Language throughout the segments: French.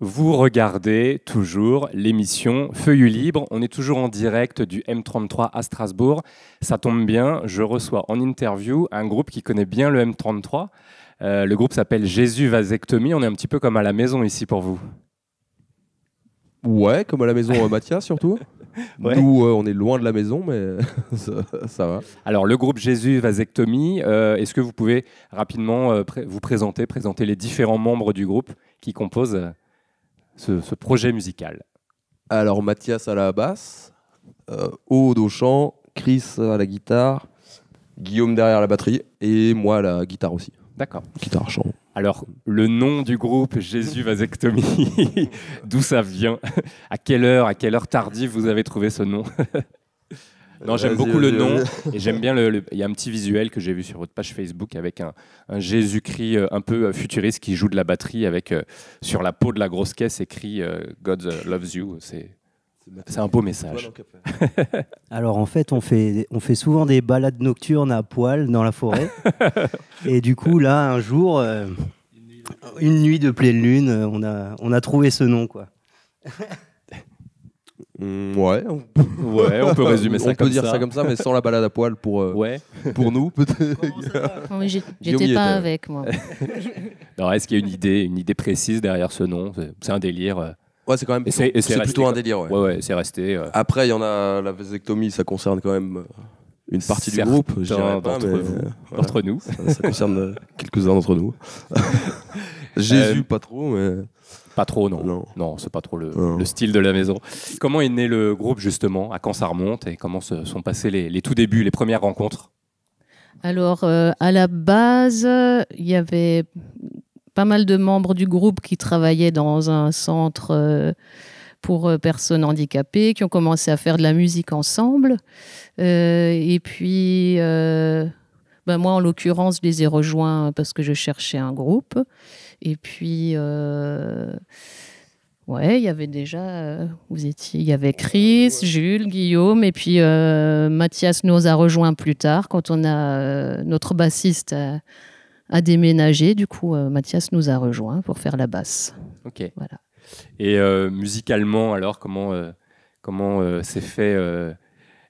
Vous regardez toujours l'émission Feuilles Libre. On est toujours en direct du M33 à Strasbourg. Ça tombe bien, je reçois en interview un groupe qui connaît bien le M33. Le groupe s'appelle Jésus Vasectomie. On est un petit peu comme à la maison ici pour vous. Ouais, comme à la maison Mathias surtout. Ouais. Nous, on est loin de la maison, mais ça va. Alors, le groupe Jésus Vasectomie, est-ce que vous pouvez rapidement vous présenter les différents membres du groupe qui composent ce projet musical? Alors, Mathias à la basse, Aude au chant, Chris à la guitare, Guillaume derrière la batterie et moi à la guitare aussi. D'accord. Guitare, chant. Alors, le nom du groupe Jésus Vasectomie, d'où ça vient? À quelle heure tardive vous avez trouvé ce nom? Non, j'aime beaucoup le nom et j'aime bien il y a un petit visuel que j'ai vu sur votre page Facebook avec un Jésus-Christ un peu futuriste qui joue de la batterie avec sur la peau de la grosse caisse écrit God loves you. C'est un beau message. Alors en fait, on fait souvent des balades nocturnes à poil dans la forêt. Et du coup, là, un jour, une nuit de pleine lune, on a trouvé ce nom, quoi. Ouais, on peut résumer ça on comme peut dire ça. ça comme ça, mais sans la balade à poil pour nous peut-être. Oui, Guillaume j'étais y pas était. avec moi. Non, est-ce qu'il y a une idée précise derrière ce nom? C'est un délire. Ouais, c'est quand même Et c'est resté plutôt un quoi. délire. Ouais. Ouais, c'est resté. Après, il y en a la vasectomie, ça concerne quand même une partie du Certains groupe. Je dirais pas, d'entre mais, vous, voilà. d'entre nous. Ça concerne quelques-uns d'entre nous. Jésus, pas trop, mais. Pas trop, non. Non, c'est pas trop le style de la maison. Comment est né le groupe, justement? À quand ça remonte? Et comment se sont passés les tout débuts, les premières rencontres? Alors, à la base, il y avait pas mal de membres du groupe qui travaillaient dans un centre pour personnes handicapées, qui ont commencé à faire de la musique ensemble. Et puis, moi, en l'occurrence, je les ai rejoints parce que je cherchais un groupe. Et puis, il y avait déjà, il y avait Chris, Jules, Guillaume, et puis Mathias nous a rejoints plus tard quand on a notre bassiste a déménagé. Du coup, Mathias nous a rejoints pour faire la basse. Ok. Voilà. Et musicalement, alors, comment s'est fait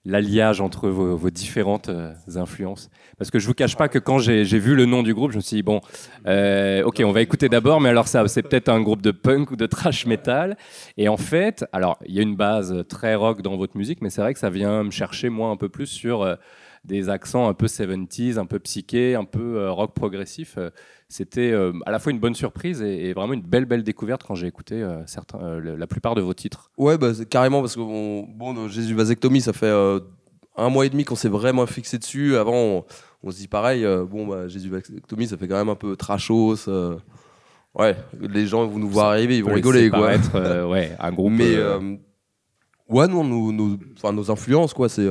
l'alliage entre vos différentes influences? Parce que je vous cache pas que quand j'ai vu le nom du groupe, je me suis dit, bon, ok, on va écouter d'abord, mais alors ça, c'est peut-être un groupe de punk ou de thrash metal. Et en fait, alors, il y a une base très rock dans votre musique, mais c'est vrai que ça vient me chercher, moi, un peu plus sur des accents un peu 70s, un peu psyché, un peu rock progressif. C'était à la fois une bonne surprise et vraiment une belle découverte quand j'ai écouté la plupart de vos titres. Ouais, c'est carrément, parce que Jésus Vasectomie, ça fait 1 mois et demi qu'on s'est vraiment fixé dessus. Avant, on se dit pareil, Jésus Vasectomie, ça fait quand même un peu trashos. Ouais, les gens vont nous voir arriver, ils vont rigoler, quoi. Paraître, un groupe. Mais ouais, non, nos influences, quoi, c'est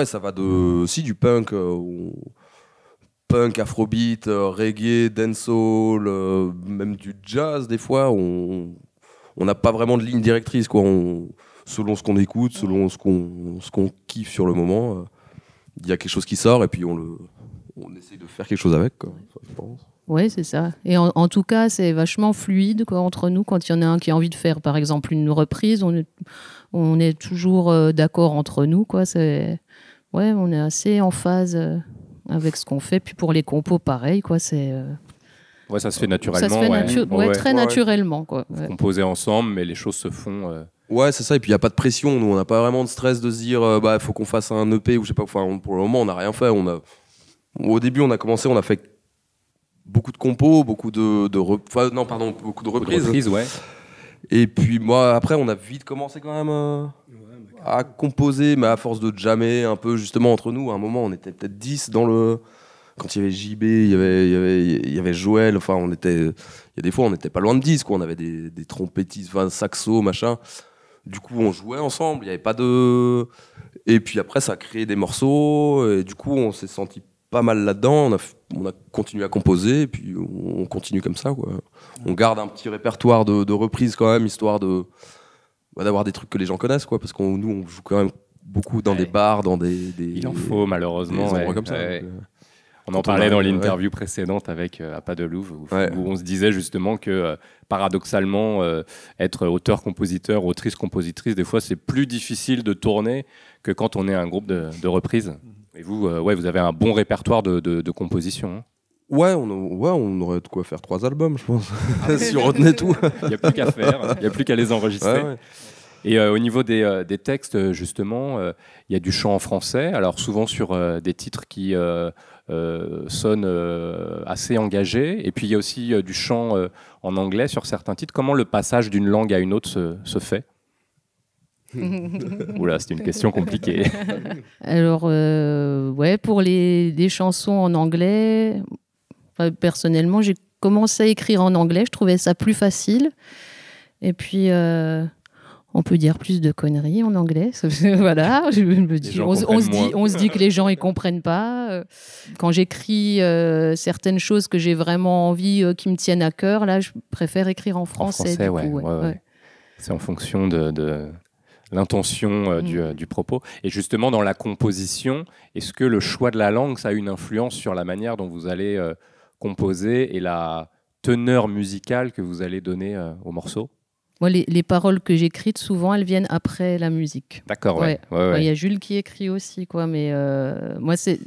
ça va du punk, punk, afrobeat, reggae, dancehall, même du jazz des fois. On n'a pas vraiment de ligne directrice, quoi. Selon ce qu'on écoute, selon ce qu'on kiffe sur le moment, il y a quelque chose qui sort et puis on essaye de faire quelque chose avec, quoi, je pense. Oui, c'est ça. Et en tout cas, c'est vachement fluide, quoi, entre nous. Quand il y en a un qui a envie de faire, par exemple, une reprise, on est toujours d'accord entre nous, quoi. On est assez en phase avec ce qu'on fait. Puis pour les compos, pareil, quoi. Ça se fait naturellement. Ça se fait très naturellement, quoi. Vous composez ensemble, mais les choses se font. Ouais, c'est ça. Et puis il y a pas de pression. Nous, on n'a pas vraiment de stress de se dire, faut qu'on fasse un EP ou je sais pas. Enfin, pour le moment, on n'a rien fait. Au début, on a commencé, on a fait beaucoup de compos, beaucoup de reprises. Ouais. Et puis moi, après, on a vite commencé quand même à composer, mais à force de jammer un peu justement entre nous. À un moment, on était peut-être 10 dans le. Quand il y avait JB, il y avait Joël. Enfin, il y a des fois, on n'était pas loin de 10, quoi. On avait des trompettistes, saxo, machin. Du coup, on jouait ensemble. Il n'y avait pas de. Et puis après, ça a créé des morceaux. Et du coup, on s'est senti pas mal là-dedans. On a continué à composer. Et puis, on continue comme ça, quoi. On garde un petit répertoire de reprises quand même, histoire d'avoir des trucs que les gens connaissent, quoi, parce nous on joue quand même beaucoup dans des bars, dans des il en faut malheureusement des endroits comme ça. Ouais. On en parlait dans l'interview précédente avec À Pas de Louvre, où on se disait justement que paradoxalement, être auteur-compositeur, autrice-compositrice, des fois c'est plus difficile de tourner que quand on est un groupe de reprises. Et vous, vous avez un bon répertoire de composition. Hein. Ouais, on aurait de quoi faire 3 albums, je pense, si on retenait tout. Il n'y a plus qu'à faire, il n'y a plus qu'à les enregistrer. Ouais. Et au niveau des textes, justement, il y a du chant en français, alors souvent sur des titres qui sonnent assez engagés, et puis il y a aussi du chant en anglais sur certains titres. Comment le passage d'une langue à une autre se fait ? Oula, c'est une question compliquée. Alors, pour des chansons en anglais, personnellement, j'ai commencé à écrire en anglais, je trouvais ça plus facile. Et puis... on peut dire plus de conneries en anglais. Voilà, je me dis, on se dit que les gens ne comprennent pas. Quand j'écris certaines choses que j'ai vraiment envie, qui me tiennent à cœur, là, je préfère écrire en français. Ouais. C'est en fonction de l'intention du propos. Et justement, dans la composition, est-ce que le choix de la langue, ça a une influence sur la manière dont vous allez composer et la teneur musicale que vous allez donner au morceau ? Moi, les paroles que j'écris, souvent, elles viennent après la musique. D'accord, ouais. Il y a Jules qui écrit aussi, quoi. Mais moi, c'est...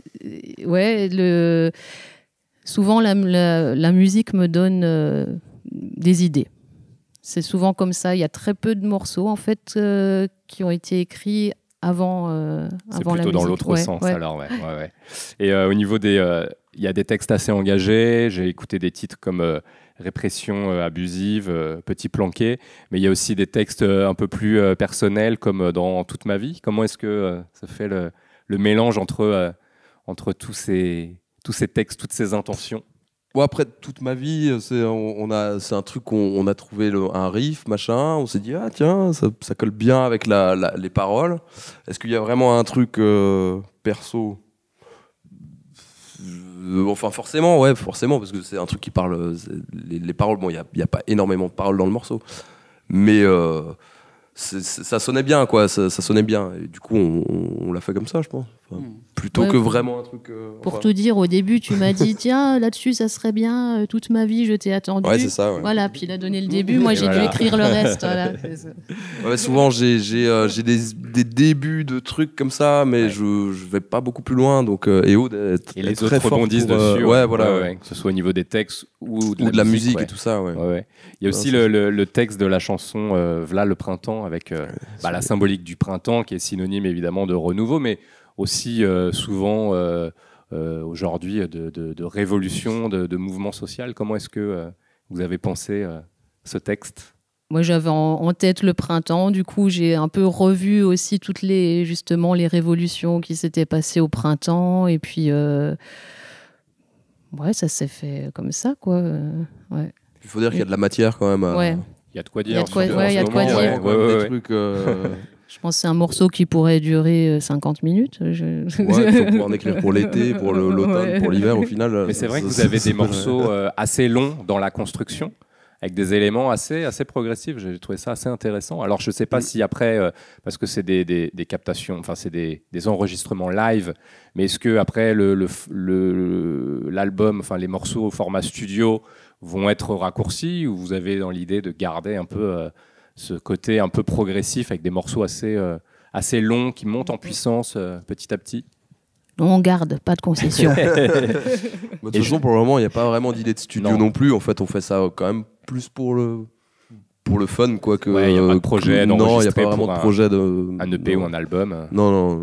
Souvent, la musique me donne des idées. C'est souvent comme ça. Il y a très peu de morceaux, en fait, qui ont été écrits avant la musique. C'est plutôt dans l'autre sens, alors, ouais. Et au niveau des... il y a des textes assez engagés. J'ai écouté des titres comme... Répression abusive, Petit Planqué, mais il y a aussi des textes un peu plus personnels comme dans Toute ma vie. Comment est-ce que ça fait le mélange entre tous ces textes, toutes ces intentions ? Après Toute ma vie, c'est un truc on a trouvé un riff, machin, on s'est dit ah tiens, ça colle bien avec les paroles. Est-ce qu'il y a vraiment un truc perso ? Enfin forcément, parce que c'est un truc qui parle. Les paroles, bon, il y a pas énormément de paroles dans le morceau, mais ça sonnait bien, quoi. Ça sonnait bien. Et du coup, on l'a fait comme ça, je pense. Plutôt que vraiment un truc. Pour tout dire, au début, tu m'as dit tiens, là-dessus, ça serait bien. Toute ma vie, je t'ai attendu. Ouais, c'est ça. Ouais. Voilà, puis il a donné le début. Moi, j'ai dû écrire le reste. Voilà, c'est ça. Souvent, j'ai des débuts de trucs comme ça, mais je vais pas beaucoup plus loin. Donc, Aude et les autres rebondissent dessus. Voilà. Que ce soit au niveau des textes ou de la musique et tout ça. Ouais. Il y a aussi le texte de la chanson V'là le printemps avec la symbolique du printemps qui est synonyme évidemment de renouveau, mais aussi souvent aujourd'hui de révolution, de mouvement social. Comment est-ce que vous avez pensé ce texte ? Moi, j'avais en tête le printemps. Du coup, j'ai un peu revu aussi toutes les révolutions qui s'étaient passées au printemps. Et puis, ça s'est fait comme ça, quoi. Il faut dire qu'il y a de la matière quand même. Il y a de quoi dire. Il y a de quoi dire. Des trucs, je pense que c'est un morceau qui pourrait durer 50 minutes. Il faut pouvoir en écrire pour l'été, pour l'automne, pour l'hiver au final. Mais c'est vrai que vous avez des morceaux assez longs dans la construction, avec des éléments assez progressifs. J'ai trouvé ça assez intéressant. Alors je ne sais pas si après, parce que c'est des captations, enfin c'est des enregistrements live, mais est-ce que après l'album, enfin les morceaux au format studio vont être raccourcis, ou vous avez dans l'idée de garder un peu ce côté un peu progressif avec des morceaux assez longs qui montent en puissance petit à petit? On garde, pas de concession. De toute façon, pour le moment, il n'y a pas vraiment d'idée de studio non plus. En fait, on fait ça quand même plus pour le fun, quoi. Il n'y a pas de projet d'enregistrer. Non, il n'y a pas vraiment de projet un EP ou un album. Non.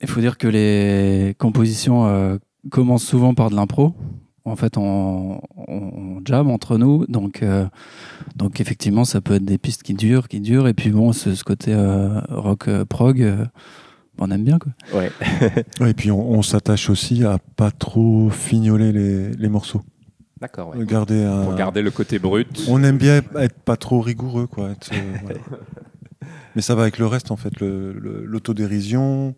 Il faut dire que les compositions commencent souvent par de l'impro. En fait, on jam entre nous, donc effectivement, ça peut être des pistes qui durent, et puis bon, ce côté rock prog, on aime bien, quoi. Ouais. Et puis on s'attache aussi à pas trop fignoler les morceaux. D'accord. Ouais. Pour garder le côté brut. On aime bien être pas trop rigoureux, quoi. Voilà. Mais ça va avec le reste, en fait, l'autodérision.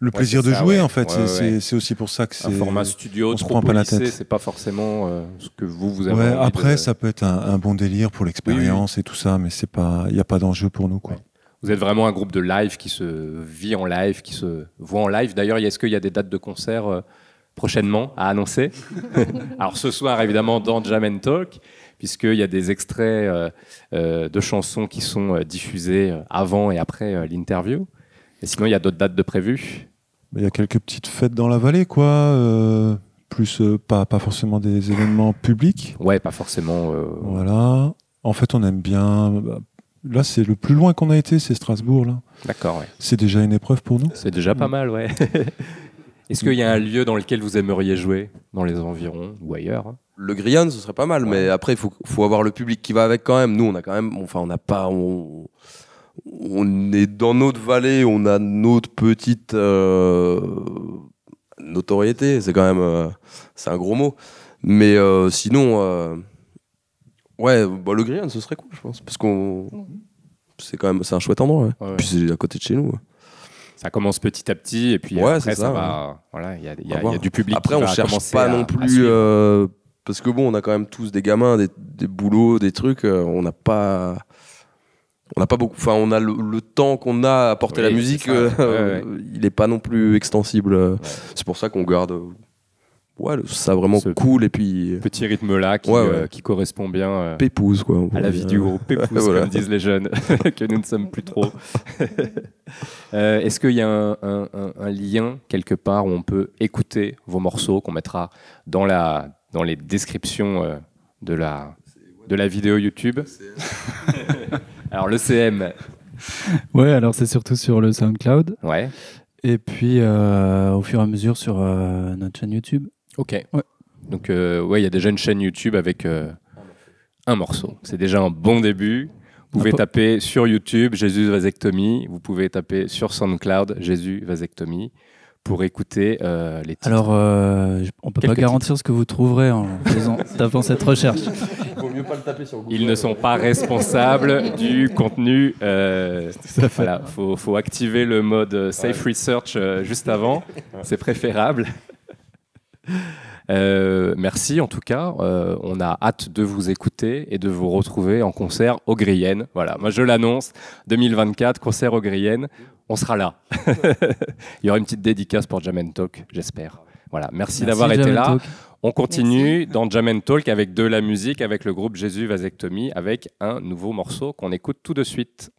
Le plaisir de jouer, en fait, c'est aussi pour ça que c'est... Un format studio, trop policé, c'est pas forcément ce que vous avez envie après, ça peut être un bon délire pour l'expérience et tout ça, mais il n'y a pas d'enjeu pour nous, quoi. Ouais. Vous êtes vraiment un groupe de live qui se vit en live, qui se voit en live. D'ailleurs, est-ce qu'il y a des dates de concert prochainement à annoncer. Alors ce soir, évidemment, dans Jam & Talk, puisqu'il y a des extraits de chansons qui sont diffusés avant et après l'interview. Et sinon, il y a d'autres dates de prévues. Il y a quelques petites fêtes dans la vallée, quoi. Plus pas forcément des événements publics. Ouais, pas forcément. Voilà. En fait, on aime bien. Là, c'est le plus loin qu'on a été, c'est Strasbourg. Là. D'accord, ouais. C'est déjà une épreuve pour nous. C'est déjà pas mal, ouais. Est-ce qu'il y a un lieu dans lequel vous aimeriez jouer, dans les environs ou ailleurs? Le Grillon, ce serait pas mal, mais après, il faut avoir le public qui va avec quand même. Nous, on a quand même. Enfin, on n'a pas. On est dans notre vallée, on a notre petite notoriété. C'est quand même. C'est un gros mot. Mais sinon. Ouais, bah, le Grillon, ce serait cool, je pense. Parce qu'on. C'est un chouette endroit. Ouais. Puis c'est à côté de chez nous. Ça commence petit à petit et puis après ça va. Voilà, il y a du public. Après, qui on va cherche pas non plus parce que bon, on a quand même tous des gamins, des boulots, des trucs. On n'a pas beaucoup. Enfin, on a le temps qu'on a à porter la musique. Il est pas non plus extensible. Ouais. C'est pour ça qu'on garde. Ça vraiment cool et puis petit rythme là qui correspond bien pépouze quoi à la vie du groupe, pépouze voilà. Comme disent les jeunes que nous ne sommes plus trop. Est-ce qu'il y a un lien quelque part où on peut écouter vos morceaux qu'on mettra dans les descriptions de la vidéo YouTube? Alors le CM. Ouais, alors c'est surtout sur le SoundCloud. Ouais. Et puis au fur et à mesure sur notre chaîne YouTube. Ok. Ouais. Donc, il y a déjà une chaîne YouTube avec un morceau. C'est déjà un bon début. Vous pouvez taper sur YouTube Jésus Vasectomie. Vous pouvez taper sur SoundCloud Jésus Vasectomie pour écouter les titres. Alors, on peut pas garantir ce que vous trouverez en tapant cette recherche. Il vaut mieux pas le taper sur Google. Ils ne sont pas responsables du contenu. Voilà, faut activer le mode Safe Research juste avant. C'est préférable. Merci en tout cas, on a hâte de vous écouter et de vous retrouver en concert au Grillon. Voilà, moi je l'annonce, 2024, concert au Grillon, on sera là. Il y aura une petite dédicace pour Jam & Talk, j'espère. Voilà, merci d'avoir été là. On continue dans Jam & Talk avec de la musique, avec le groupe Jésus Vasectomie, avec un nouveau morceau qu'on écoute tout de suite.